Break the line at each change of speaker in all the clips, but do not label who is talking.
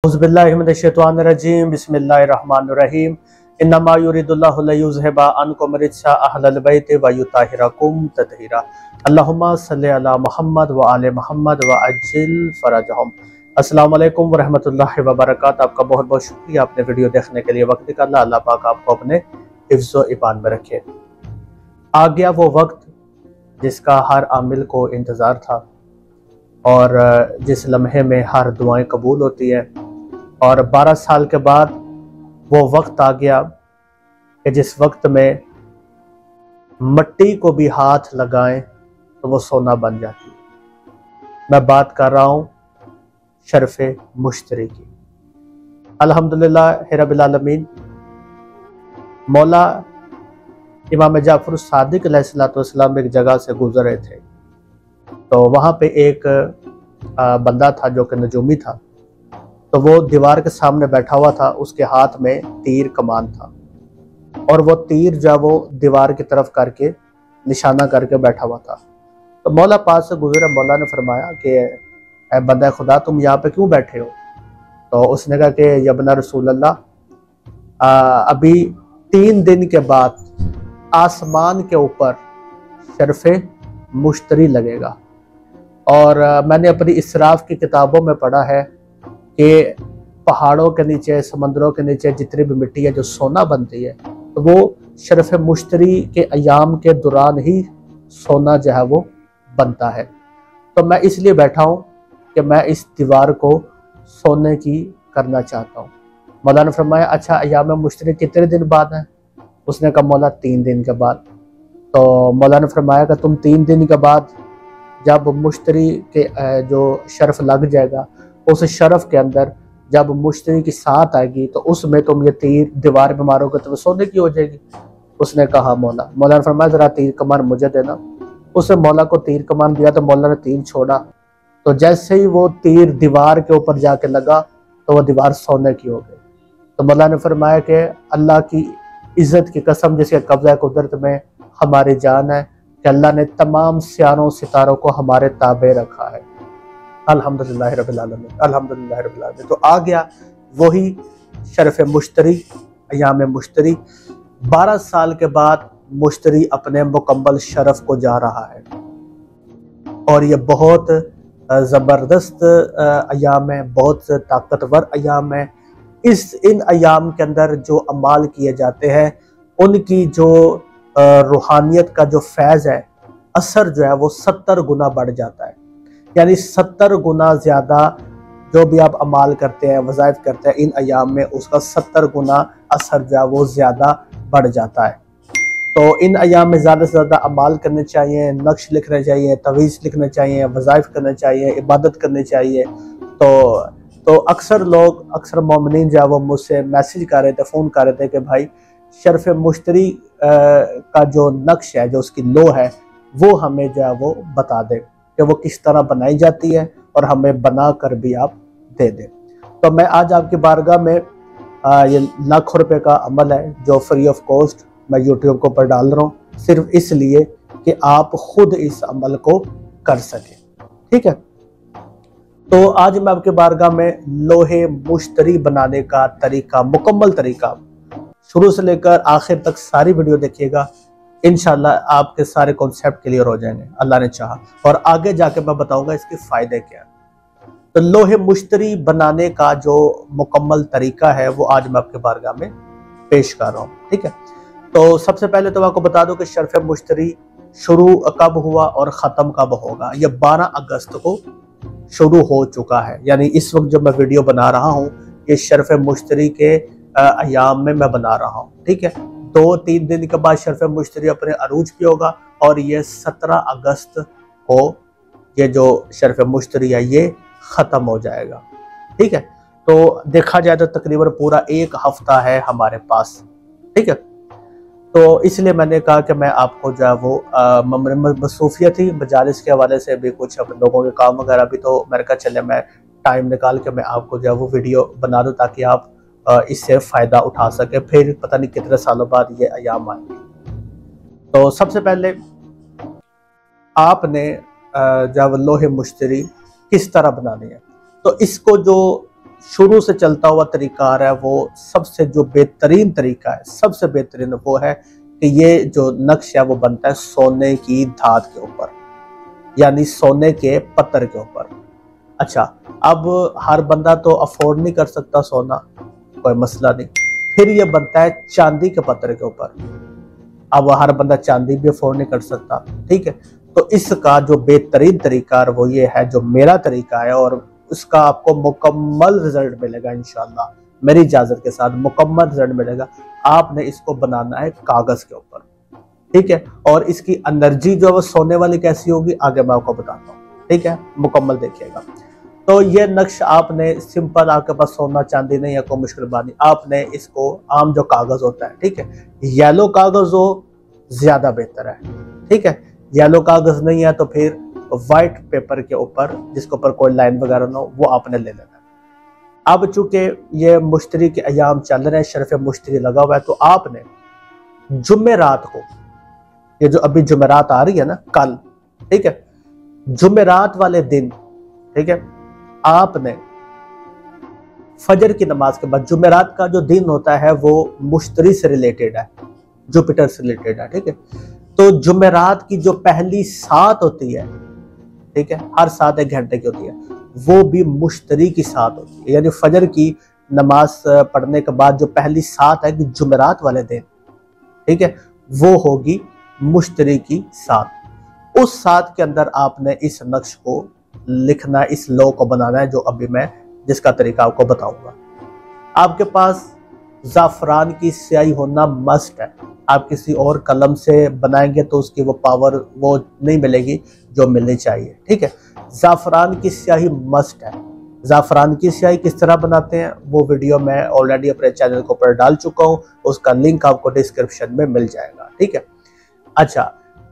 औज़ुबिल्लाहिमिनश्शैतानिर्रजीम बिस्मिल्लाहिर्रहमानिर्रहीम इन्नमा युरिदुल्लाहु लियुज़हिबा अन्कुम रिज्सा अहलल बैति व युताहिरकुम तत्हीरा अल्लाहुम्मा सल्लि अला मुहम्मद व आले मुहम्मद व अज्जिल फरजहुम। अस्सलामु अलैकुम व रहमतुल्लाहि व बरकातहू। आपका बहुत बहुत शुक्रिया आपने वीडियो देखने के लिए वक्त निकाला। अल्लाह पाक आपको अपने हिफ्ज़ व ईमान में रखे। आ गया वो वक्त जिसका हर आमिल को इंतज़ार था और जिस लम्हे में हर दुआएं कबूल होती है, और 12 साल के बाद वो वक्त आ गया कि जिस वक्त में मिट्टी को भी हाथ लगाएं तो वो सोना बन जाती है। मैं बात कर रहा हूँ शर्फ़े मुश्तरी की। अल्हम्दुलिल्लाह रब्बिल आलमीन, मौला इमाम जाफ़र सादिक अलैहिस्सलाम एक जगह से गुजर रहे थे, तो वहाँ पे एक बंदा था जो कि नजूमी था। तो वो दीवार के सामने बैठा हुआ था, उसके हाथ में तीर कमान था और वो तीर जो वो दीवार की तरफ करके निशाना करके बैठा हुआ था। तो मौला पास से गुजरे, मौला ने फरमाया कि ऐ बंदा खुदा, तुम यहाँ पे क्यों बैठे हो? तो उसने कहा कि यबना रसूल अल्लाह, अभी 3 दिन के बाद आसमान के ऊपर शर्फ़े मुश्तरी लगेगा। और मैंने अपनी इसराफ की किताबों में पढ़ा है कि पहाड़ों के नीचे, समंदरों के नीचे जितनी भी मिट्टी है जो सोना बनती है, तो वो शर्फ़ मुश्तरी के अयाम के दौरान ही सोना जो है वो बनता है। तो मैं इसलिए बैठा हूँ कि मैं इस दीवार को सोने की करना चाहता हूँ। मौला ने फरमाया, अच्छा अयाम मुश्तरी कितने दिन बाद है? उसने कहा मौला 3 दिन के बाद। तो मौला ने फरमाया कि तुम 3 दिन के बाद जब मुश्तरी के जो शर्फ लग जाएगा, उस शर्फ के अंदर जब मुश्तरी की साथ आएगी तो उसमें तुम ये तीर दीवार पे मारोगे तो वो सोने की हो जाएगी। उसने कहा मौला। मौला ने फरमाया जरा तीर कमान मुझे देना। उसने मौला को तीर कमान दिया तो मौला ने तीर छोड़ा, तो जैसे ही वो तीर दीवार के ऊपर जाके लगा तो वो दीवार सोने की हो गई। तो मौला ने फरमाया कि अल्लाह की इज्जत की कसम जिसके कब्ज़ा कुदरत में हमारी जान है कि अल्लाह ने तमाम सियारों सितारों को हमारे ताबे रखा है। अल्हम्दुलिल्लाह रब्बिल आलमीन, अल्हम्दुलिल्लाह रब्बिल आलमीन। तो आ गया वही शर्फ़ मुश्तरी, अयाम मुश्तरी। 12 साल के बाद मुश्तरी अपने मुकम्मल शरफ को जा रहा है और ये बहुत ज़बरदस्त अयाम है, बहुत ताकतवर अयाम है। इन अयाम के अंदर जो अमाल किए जाते हैं उनकी जो रूहानियत का जो फैज़ है, असर जो है वो 70 गुना बढ़ जाता है। यानी 70 गुना ज़्यादा जो भी आप अमाल करते हैं, वज़ाइफ करते हैं इन अयाम में, उसका 70 गुना असर जो है वो ज़्यादा बढ़ जाता है। तो इन अयाम में ज़्यादा से ज़्यादा अमाल करने चाहिए, नक्श लिखने चाहिए, तवीज़ लिखने चाहिए, वज़ाइफ करने चाहिए, इबादत करनी चाहिए। तो अक्सर लोग, अक्सर मोमिनीन जो है वो मुझसे मैसेज कर रहे थे, फ़ोन कर रहे थे कि भाई शर्फ़ मुश्तरी का जो नक्श है, जो उसकी लो है, वो हमें जो है वो बता दे कि वो किस तरह बनाई जाती है और हमें बना कर भी आप दे दें। तो मैं आज आपकी बारगाह में ये लाखों रुपए का अमल है जो फ्री ऑफ कॉस्ट मैं यूट्यूब के ऊपर डाल रहा हूँ, सिर्फ इसलिए कि आप खुद इस अमल को कर सकें। ठीक है, तो आज मैं आपके बारगाह में लोहे मुश्तरी बनाने का तरीका, मुकम्मल तरीका, शुरू से लेकर आखिर तक सारी वीडियो देखिएगा। इंशाल्लाह आपके सारे कॉन्सेप्ट क्लियर हो जाएंगे अल्लाह ने चाहा, और आगे जाके मैं बताऊंगा इसके फायदे क्या। तो लोहे मुश्तरी बनाने का जो मुकम्मल तरीका है वो आज मैं आपके बारगाह में पेश कर रहा हूँ। ठीक है, तो सबसे पहले तो मैं आपको बता दूं कि शर्फ़ मुश्तरी शुरू कब हुआ और ख़त्म कब होगा। ये 12 अगस्त को शुरू हो चुका है, यानी इस वक्त जब मैं वीडियो बना रहा हूँ ये शर्फ़ मुश्तरी के अयाम में मैं बना रहा हूँ। ठीक है, 2-3 दिन के बाद शर्फ़ मुश्तरी अपने अरूज पे होगा और ये 17 अगस्त को ये जो शर्फ़ मुश्तरी है ये ख़त्म हो जाएगा। ठीक है, तो देखा जाए तो तकरीबन पूरा 1 हफ्ता है हमारे पास। ठीक है, तो इसलिए मैंने कहा कि मैं आपको जो है वो मसरूफियत थी मजालिस के हवाले से भी, कुछ अपने लोगों के काम वगैरह भी, तो मैंने कहा चले मैं टाइम निकाल के मैं आपको जो है वो वीडियो बना दूँ ताकि आप इससे फ़ायदा उठा सके। फिर पता नहीं कितने सालों बाद ये अयाम आएंगे। तो सबसे पहले आपने जब लोहे मुश्तरी किस तरह बनानी है, तो इसको जो शुरू से चलता हुआ तरीका है वो सबसे जो बेहतरीन तरीका है, सबसे बेहतरीन वो है कि ये जो नक्श है वो बनता है सोने की धात के ऊपर, यानी सोने के पत्थर के ऊपर। अच्छा, अब हर बंदा तो अफोर्ड नहीं कर सकता सोना, कोई मसला नहीं, फिर ये बनता है चांदी के पत्थर के ऊपर। अब हर बंदा चांदी भी अफोर्ड नहीं कर सकता, ठीक है। तो इसका जो बेहतरीन तरीका है वो ये है, जो मेरा तरीका है, और उसका आपको मुकम्मल रिजल्ट मिलेगा इंशाल्लाह, मेरी इजाजत के साथ मुकम्मल रिजल्ट मिलेगा। आपने इसको बनाना है कागज के ऊपर, ठीक है। और इसकी एनर्जी जो है वो सोने वाली कैसी होगी आगे मैं आपको बताता हूँ, ठीक है, मुकम्मल देखिएगा। तो ये नक्श आपने सिंपल, आपके पास सोना चांदी नहीं है, कोई मुश्किल बात नहीं, आपने इसको आम जो कागज होता है, ठीक है, येलो कागज हो ज्यादा बेहतर है, ठीक है। येलो कागज नहीं है तो फिर व्हाइट पेपर के ऊपर जिसके ऊपर कोई लाइन वगैरह ना हो वो आपने ले लेना है। अब चूंकि ये मुश्तरी के अयाम चल रहे हैं, शर्फ मुश्तरी लगा हुआ है, तो आपने जुमेरात को, ये जो अभी जुमेरात आ रही है ना कल, ठीक है, जुमेरात वाले दिन, ठीक है, आपने फजर की नमाज के बाद, जुमेरात का जो दिन होता है वो मुश्तरी से रिलेटेड है, जुपिटर से रिलेटेड है, ठीक है। तो जुमेरात की जो पहली सात होती है, ठीक है, हर सात 1 घंटे की होती है, वो भी मुश्तरी की सात होती है, यानी फजर की नमाज पढ़ने के बाद जो पहली सात है कि जुमेरात वाले दिन, ठीक है, वो होगी मुश्तरी की सात। उस सात के अंदर आपने इस नक्श को लिखना है, इस लो को बनाना है, जो अभी मैं जिसका तरीका आपको बताऊंगा। आपके पास जाफरान की स्याही होना मस्ट है, आप किसी और कलम से बनाएंगे तो उसकी वो पावर वो नहीं मिलेगी जो मिलनी चाहिए, ठीक है। जाफरान की स्याही मस्ट है। जाफरान की स्याही किस तरह बनाते हैं वो वीडियो मैं ऑलरेडी अपने चैनल के ऊपर डाल चुका हूँ, उसका लिंक आपको डिस्क्रिप्शन में मिल जाएगा, ठीक है। अच्छा,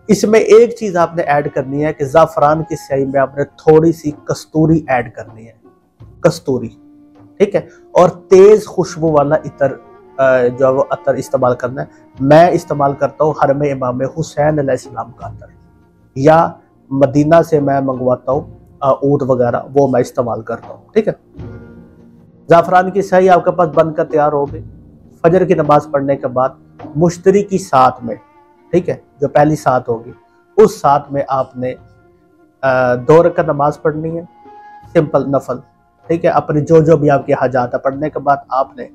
इसमें एक चीज आपने ऐड करनी है कि जाफरान की स्याही में आपने थोड़ी सी कस्तूरी ऐड करनी है, कस्तूरी, ठीक है। और तेज खुशबू वाला इतर जो है वो अतर इस्तेमाल करना है। मैं इस्तेमाल करता हूँ हरम इमाम हुसैन अलैहिस्सलाम का अतर, या मदीना से मैं मंगवाता हूँ ऊद वगैरह, वो मैं इस्तेमाल करता हूँ, ठीक है। जाफरान की स्याही आपके पास बनकर तैयार हो गई। फजर की नमाज पढ़ने के बाद मुश्तरी की साथ में, ठीक है, जो पहली सात होगी उस सात में आपने 2 रकात नमाज पढ़नी है, सिंपल नफल, ठीक है। अपनी जो जो भी आपकी हाजात है, पढ़ने के बाद आपने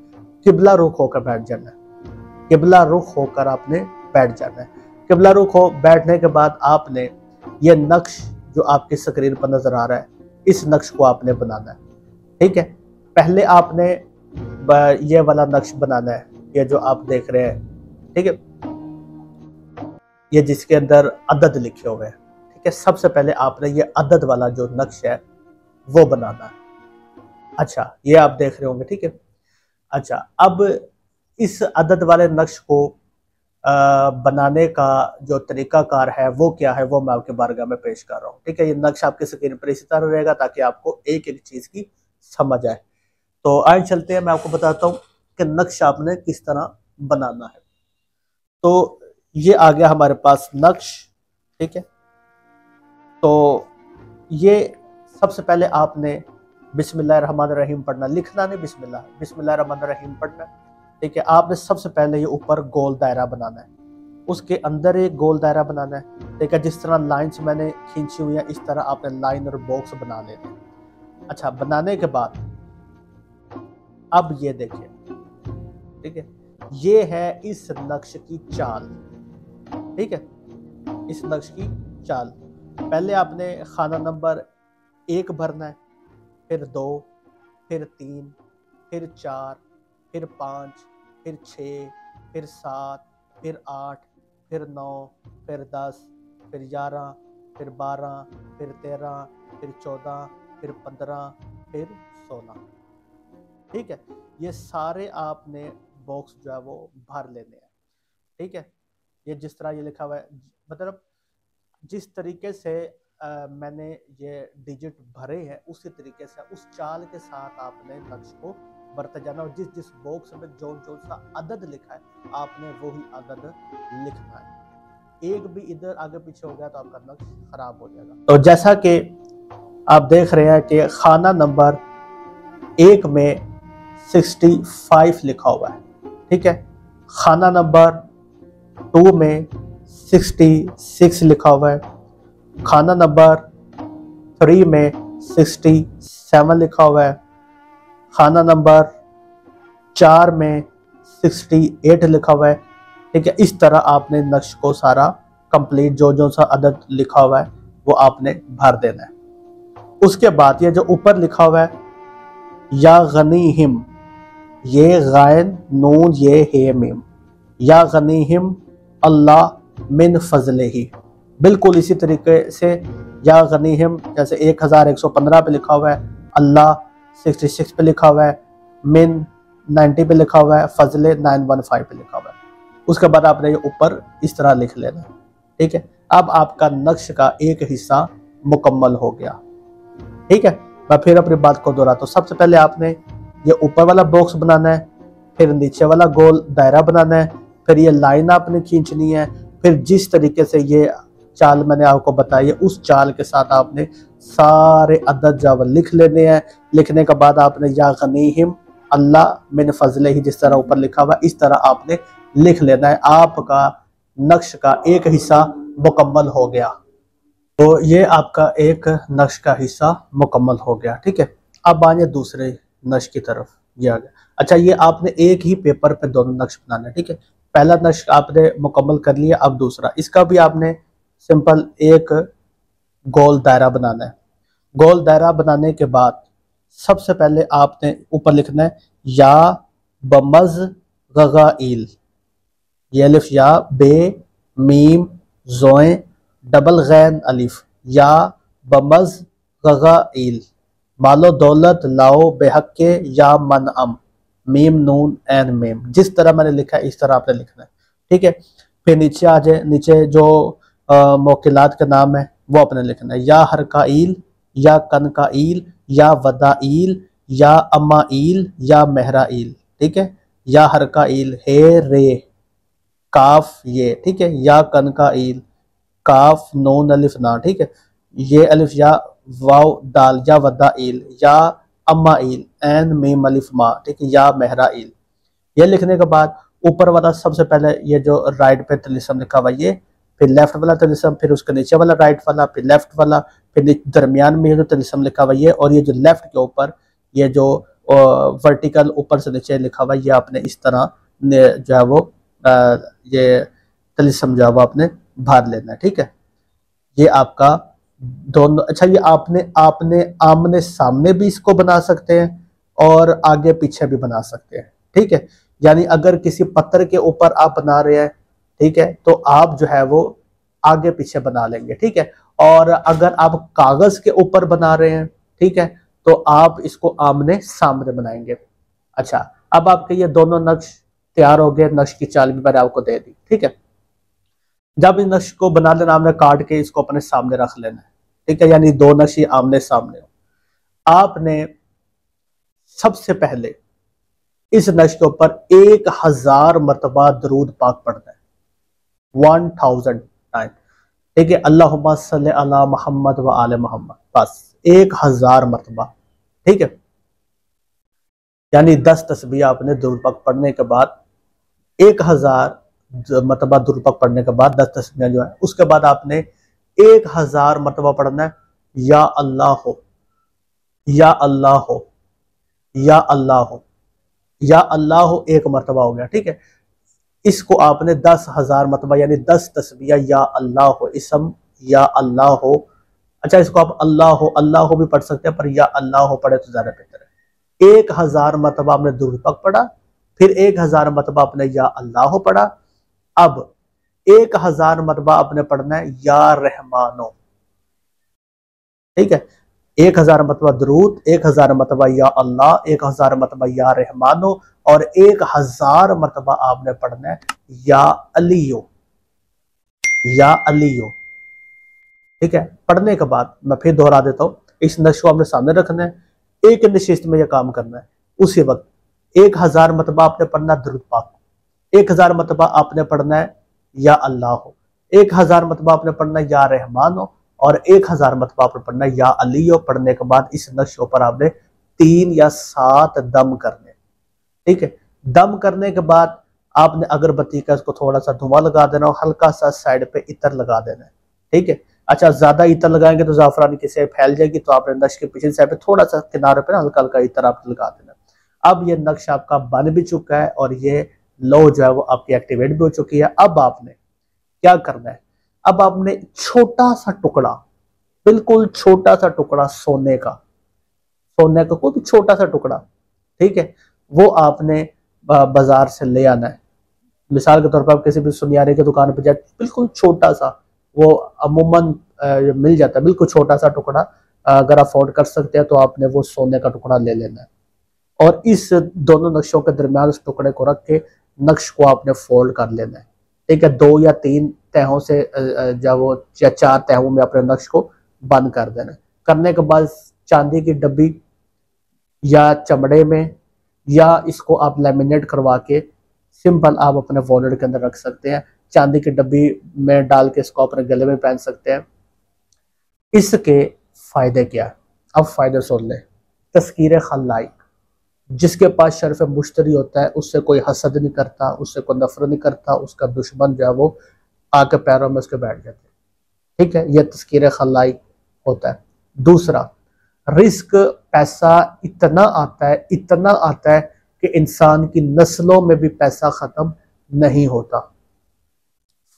किबला रुख होकर बैठ जाना है, किबला रुख होकर आपने बैठ जाना है। किबला रुख हो बैठने के बाद आपने ये नक्श जो आपकी स्क्रीन पर नजर आ रहा है, इस नक्श को आपने बनाना है, ठीक है। पहले आपने ये वाला नक्श बनाना है, ये जो आप देख रहे हैं, ठीक है, ये जिसके अंदर अदद लिखे हुए हैं, ठीक है। सबसे पहले आपने ये अदद वाला जो नक्श है वो बनाना है। अच्छा, ये आप देख रहे होंगे, ठीक है। अच्छा, अब इस अदद वाले नक्श को बनाने का जो तरीकाकार है वो क्या है, वो मैं आपके बारगाह में पेश कर रहा हूँ, ठीक है। ये नक्श आपके स्क्रीन पर इसी तरह रहेगा ताकि आपको एक एक चीज की समझ आए। तो आइए चलते हैं, मैं आपको बताता हूँ कि नक्श आपने किस तरह बनाना है। तो ये आ गया हमारे पास नक्श, ठीक है। तो ये सबसे पहले आपने बिस्मिल्लाहिर्रहमानिर्रहीम पढ़ना, लिखना नहीं, बिस्मिल्लाहिर्रहमानिर्रहीम पढ़ना, ठीक है। आपने सबसे पहले ये ऊपर गोल दायरा बनाना है, उसके अंदर एक गोल दायरा बनाना है, ठीक है। जिस तरह लाइंस मैंने खींची हुई है इस तरह आपने लाइन और बॉक्स बना लेने हैं। अच्छा, बनाने के बाद अब ये देखिए, ठीक है, ये है इस नक्श की चाल, ठीक है, इस नक्श की चाल। पहले आपने खाना नंबर 1 भरना है, फिर 2, फिर 3, फिर 4, फिर 5, फिर 6, फिर 7, फिर 8, फिर 9, फिर 10, फिर 11, फिर 12, फिर 13, फिर 14, फिर 15, फिर 16, ठीक है। ये सारे आपने बॉक्स जो है वो भर लेने हैं, ठीक है। ये जिस तरह ये लिखा हुआ है, मतलब जिस तरीके से मैंने ये डिजिट भरे हैं उसी तरीके से उस चाल के साथ आपने नक्श को भरते जाना, और जिस जिस बॉक्स में जो जो सा अदद लिखा है आपने वही अदद लिखना है। एक भी इधर आगे पीछे हो गया तो आपका नक्श खराब हो जाएगा। तो जैसा कि आप देख रहे हैं कि खाना नंबर एक में 65 लिखा हुआ है, ठीक है। खाना नंबर 2 में 66 लिखा हुआ है। खाना नंबर 3 में 67 लिखा हुआ है। खाना नंबर 4 में 68 लिखा हुआ है, ठीक है। इस तरह आपने नक्श को सारा कंप्लीट जो जो सा अदद लिखा हुआ है वो आपने भर देना है। उसके बाद ये जो ऊपर लिखा हुआ है या गनीहिम, ये गायन नून ये हे मीम, या गनीहिम अल्लाह मिन फजलिही, बिल्कुल इसी तरीके से या गनीहिम जैसे 1115 पे लिखा हुआ है, अल्लाह 66 पे लिखा हुआ है, मिन 90 पे लिखा हुआ है, फजले 915 पे लिखा हुआ है। उसके बाद आपने ये ऊपर इस तरह लिख लेना, ठीक है। अब आपका नक्श का एक हिस्सा मुकम्मल हो गया, ठीक है। मैं फिर अपनी बात को दोहराता हूँ। सबसे पहले आपने ये ऊपर वाला बॉक्स बनाना है, फिर नीचे वाला गोल दायरा बनाना है, फिर ये लाइन आपने खींचनी है, फिर जिस तरीके से ये चाल मैंने आपको बताई है उस चाल के साथ आपने सारे अदद जावल लिख लेने हैं। लिखने के बाद आपने या गनीहिम अल्लाह मिन फजलिही जिस तरह ऊपर लिखा हुआ इस तरह आपने लिख लेना है। आपका नक्श का एक हिस्सा मुकम्मल हो गया। तो ये आपका एक नक्श का हिस्सा मुकम्मल हो गया, ठीक है। अब आइए दूसरे नक्श की तरफ। ये आ गया। अच्छा, ये आपने एक ही पेपर पे दोनों नक्श बनाने, ठीक है। पहला नक्श आपने मुकम्मल कर लिया, अब दूसरा। इसका भी आपने सिंपल एक गोल दायरा बनाना है। गोल दायरा बनाने के बाद सबसे पहले आपने ऊपर लिखना है या बमज गगाइल, ये अलिफ या बे मीम जोए डबल गैन अलिफ, या बमज गगाइल, मालो दौलत लाओ बेहक के या मन अम, मीम नून एन मीम। जिस तरह मैंने लिखा है इस तरह आपने लिखना है, ठीक है। फिर नीचे आ जाए, नीचे जो मौकिलात का नाम है वो आपने लिखना है, या हरकाइल, या कनकाइल, या वदाइल, या अम्माइल, या महराइल, ठीक है। या हरकाइल हे रे काफ ये, ठीक है। या कनकाइल काफ नून अलिफ ना, ठीक है। ये अलिफ या वाव दाल, या वदाइल, या अम्माइल एन मीम अलिफ मा, ठीक है। या महराइल। ये लिखने के बाद ऊपर वाला सबसे पहले ये जो राइट पे तलिस्म लिखा हुआ ये, फिर लेफ्ट वाला तलिस्म, फिर उसके नीचे वाला राइट वाला, फिर लेफ्ट वाला, फिर दरमियान में जो तलिस्म लिखा हुआ ये, और ये जो लेफ्ट के ऊपर ये जो वर्टिकल ऊपर से नीचे लिखा हुआ ये आपने इस तरह जो है वो ये तलिस्म जो है वो आपने भर लेना है, ठीक है। ये आपका दोनों। अच्छा, ये आपने आमने सामने भी इसको बना सकते हैं और आगे पीछे भी बना सकते हैं, ठीक है। यानी अगर किसी पत्थर के ऊपर आप बना रहे हैं, ठीक है, तो आप जो है वो आगे पीछे बना लेंगे, ठीक है। और अगर आप कागज के ऊपर बना रहे हैं, ठीक है, तो आप इसको आमने सामने बनाएंगे। अच्छा, अब आपके ये दोनों नक्श तैयार हो गए। नक्श की चाल भी मैंने आपको दे दी, ठीक है। जब इस नक्श को बना लेना, आपने काट के इसको अपने सामने रख लेना है, ठीक है। यानी दो नक्श आमने सामने हो। आपने सबसे पहले इस नक्श के ऊपर 1000 मरतबा दरूद पाक पढ़ना है, 1000 टाइम, ठीक है। अल्लाहुम्मा सल्ली अला मोहम्मद व आले मोहम्मद, बस 1000 मरतबा, ठीक है। यानी 10 तस्बीह आपने दरूद पाक पढ़ने के बाद 1000 मरतबा दरूद पाक पढ़ने के बाद 10 तस्बीह जो है, उसके बाद आपने 1000 मरतबा पढ़ना है या अल्लाह हो, या अल्लाह हो, या अल्लाह हो, या अल्लाह हो, एक मरतबा हो गया, ठीक है। इसको आपने 10,000 मरतबा यानी 10 तस्बीह या अल्लाह हो इसम या अल्लाह हो। अच्छा, इसको आप अल्लाह हो भी पढ़ सकते हैं, पर या अल्लाह हो पढ़े तो ज्यादा बेहतर है। 1000 मरतबा आपने दुरूद पाक पढ़ा, फिर 1000 मरतबा आपने या अल्लाह हो पढ़ा। अब 1000 मरतबा आपने पढ़ना है या रहमानो, ठीक है। 1000 मरतबा दरूद, 1000 मरतबा या अल्लाह, 1000 मरतबा या रहमानो, और 1000 मरतबा आपने पढ़ना है या अलियो, या अलियो, ठीक है। पढ़ने के बाद मैं फिर दोहरा देता हूँ, इस नक्श को आपने सामने रखना है, एक निशिस्त में यह काम करना है। उसी वक्त 1000 मरतबा आपने पढ़ना दरूद पाक, 1000 मरतबा आपने पढ़ना है या अल्लाह हो, 1000 मरतबा आपने पढ़ना है या रहमान हो, और 1000 मरतबा आपने पढ़ना है या अली हो। पढ़ने के बाद इस नक्श पर आपने 3 या 7 दम करने। ठीक है, दम करने के बाद आपने अगरबत्ती का इसको थोड़ा सा धुआं लगा देना और हल्का सा साइड पे इत्र लगा देना है। ठीक है, अच्छा ज्यादा इत्र लगाएंगे तो जाफरानी की सेब फैल जाएगी, तो आपने नक्श के पिछली साइड पे थोड़ा सा किनारे पे ना हल्का हल्का इत्र आप लगा देना। अब ये नक्श आपका बन भी चुका है और ये लो जो है वो आपकी एक्टिवेट भी हो चुकी है। अब आपने क्या करना है, अब आपने छोटा सा टुकड़ा, बिल्कुल छोटा सा टुकड़ा सोने का कोई भी छोटा सा टुकड़ा, ठीक है, वो आपने बाजार से ले आना है। मिसाल के तौर पर आप किसी भी सुनियारे की दुकान पर जाए, बिल्कुल छोटा सा, वो अमूमन मिल जाता है, बिल्कुल छोटा सा टुकड़ा। अगर अफोर्ड कर सकते हैं तो आपने वो सोने का टुकड़ा ले लेना है और इस दोनों नक्शों के दरमियान उस टुकड़े को रख के नक्श को आपने फोल्ड कर लेना है। ठीक है, 2 या 3 तहों से जब वो 4 तहों में अपने नक्श को बंद कर देना। करने के बाद चांदी की डब्बी या चमड़े में या इसको आप लेमिनेट करवा के सिंपल आप अपने वॉलेट के अंदर रख सकते हैं। चांदी की डब्बी में डाल के इसको अपने गले में पहन सकते हैं। इसके फायदे क्या है, अब फायदे सुन ले। तस्कीर खल्लाइक, जिसके पास शर्फ मुश्तरी होता है उससे कोई हसद नहीं करता, उससे कोई नफरत नहीं करता, उसका दुश्मन जो है वो आके पैरों में उसके बैठ जाते हैं। ठीक है, यह तस्कीर खल्लाइक होता है। दूसरा, रिस्क, पैसा इतना आता है कि इंसान की नस्लों में भी पैसा खत्म नहीं होता।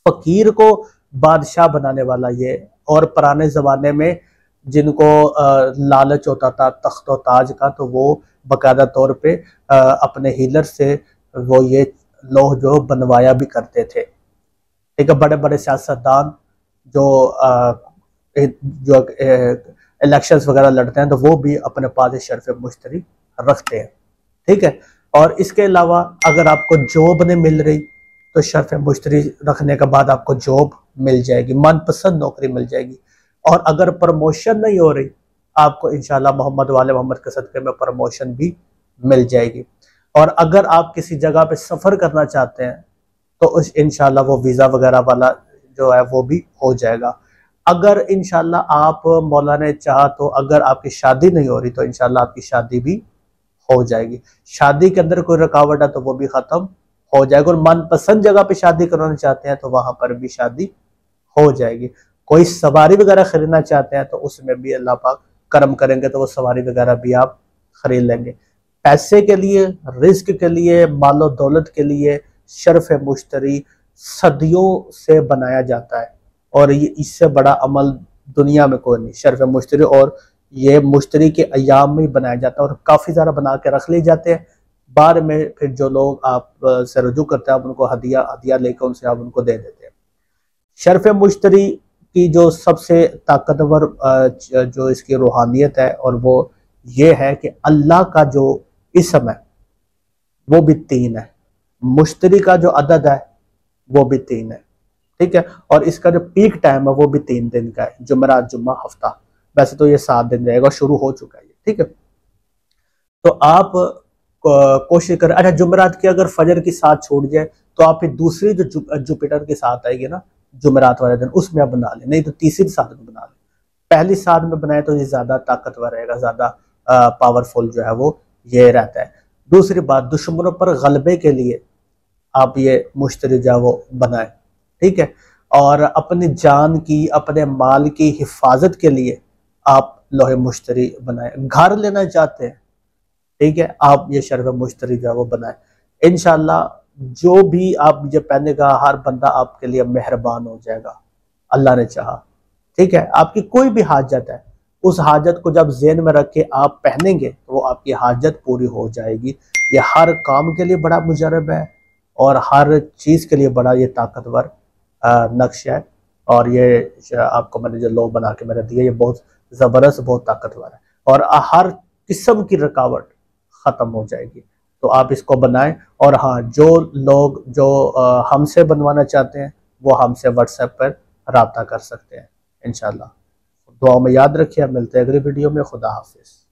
फकीर को बादशाह बनाने वाला ये, और पुराने जमाने में जिनको लालच होता था तख्त और ताज का, तो वो बाकायदा तौर पे अपने हीलर से वो ये लोह जो बनवाया भी करते थे। ठीक है, बड़े बड़े सियासतदान जो इलेक्शंस वगैरह लड़ते हैं तो वो भी अपने पास शर्फ मुश्तरी रखते हैं। ठीक है, और इसके अलावा अगर आपको जॉब नहीं मिल रही तो शर्फ मुश्तरी रखने के बाद आपको जॉब मिल जाएगी, मनपसंद नौकरी मिल जाएगी। और अगर प्रमोशन नहीं हो रही, आपको इंशाल्लाह मोहम्मद वाले मोहम्मद के सदक़े में प्रमोशन भी मिल जाएगी। और अगर आप किसी जगह पे सफ़र करना चाहते हैं तो उस इंशाल्लाह वो वीज़ा वगैरह वाला जो है वो भी हो जाएगा। अगर इंशाल्लाह आप मौला ने चाहा तो अगर आपकी शादी नहीं हो रही तो इंशाल्लाह आपकी शादी भी हो जाएगी। शादी के अंदर कोई रुकावट है तो वो भी ख़त्म हो जाएगा। और मनपसंद जगह पे शादी कराना चाहते हैं तो वहां पर भी शादी हो जाएगी। कोई सवारी वगैरह खरीदना चाहते हैं तो उसमें भी अल्लाह पाक करम करेंगे तो वो सवारी वगैरह भी आप खरीद लेंगे। पैसे के लिए, रिस्क के लिए, मालो दौलत के लिए शर्फ मुश्तरी सदियों से बनाया जाता है और ये इससे बड़ा अमल दुनिया में कोई नहीं, शर्फ मुश्तरी। और ये मुश्तरी के अयाम में बनाया जाता है और काफ़ी ज़्यादा बना के रख ले जाते हैं। बाद में फिर जो लोग आप से रुजू करते हैं आप उनको हदिया लेकर उनसे आप उनको दे देते हैं। शर्फ मुश्तरी की जो सबसे ताकतवर जो इसकी रूहानियत है और वो ये है कि अल्लाह का जो इसम है वो भी 3 है, मुश्तरी का जो अदद है वो भी 3 है। ठीक है, और इसका जो पीक टाइम है वो भी 3 दिन का है, जुमेरात, जुम्मा, हफ्ता। वैसे तो ये 7 दिन रहेगा, शुरू हो चुका है। ठीक है, तो आप कोशिश करें। अच्छा, जुमेरात की अगर फजर की साथ छूट जाए तो आप फिर दूसरी जो जुपिटर की साथ आएगी ना जुमेरात वाले दिन, उसमें आप बना लें, नहीं तो तीसरी साथ में बना लें। पहली साथ में बनाए तो ये ज्यादा ताकतवर रहेगा, ज्यादा पावरफुल जो है वो ये रहता है। दूसरी बात, दुश्मनों पर गलबे के लिए आप ये मुश्तरी जो है वो बनाए। ठीक है, और अपनी जान की, अपने माल की हिफाजत के लिए आप लोहे मुश्तरी बनाए। घर लेना चाहते हैं, ठीक है, आप ये शर्फ मुश्तरी जो है वो बनाए। इंशाल्लाह जो भी आप मुझे पहनेगा हर बंदा आपके लिए मेहरबान हो जाएगा, अल्लाह ने चाहा। ठीक है, आपकी कोई भी हाजत है, उस हाजत को जब ज़हन में रख के आप पहनेंगे तो वो आपकी हाजत पूरी हो जाएगी। ये हर काम के लिए बड़ा मुजरब है और हर चीज़ के लिए बड़ा ये ताकतवर नक्शा है। और ये आपको मैंने जो लो बना के मैंने दिया, ये बहुत ज़बरदस्त, बहुत ताकतवर है और हर किस्म की रुकावट ख़त्म हो जाएगी। तो आप इसको बनाएं। और हाँ, जो लोग जो हमसे बनवाना चाहते हैं वो हमसे व्हाट्सएप पर रब्ता कर सकते हैं। इंशाल्लाह दुआ में याद रखिए। मिलते हैं अगली वीडियो में। खुदा हाफिज़।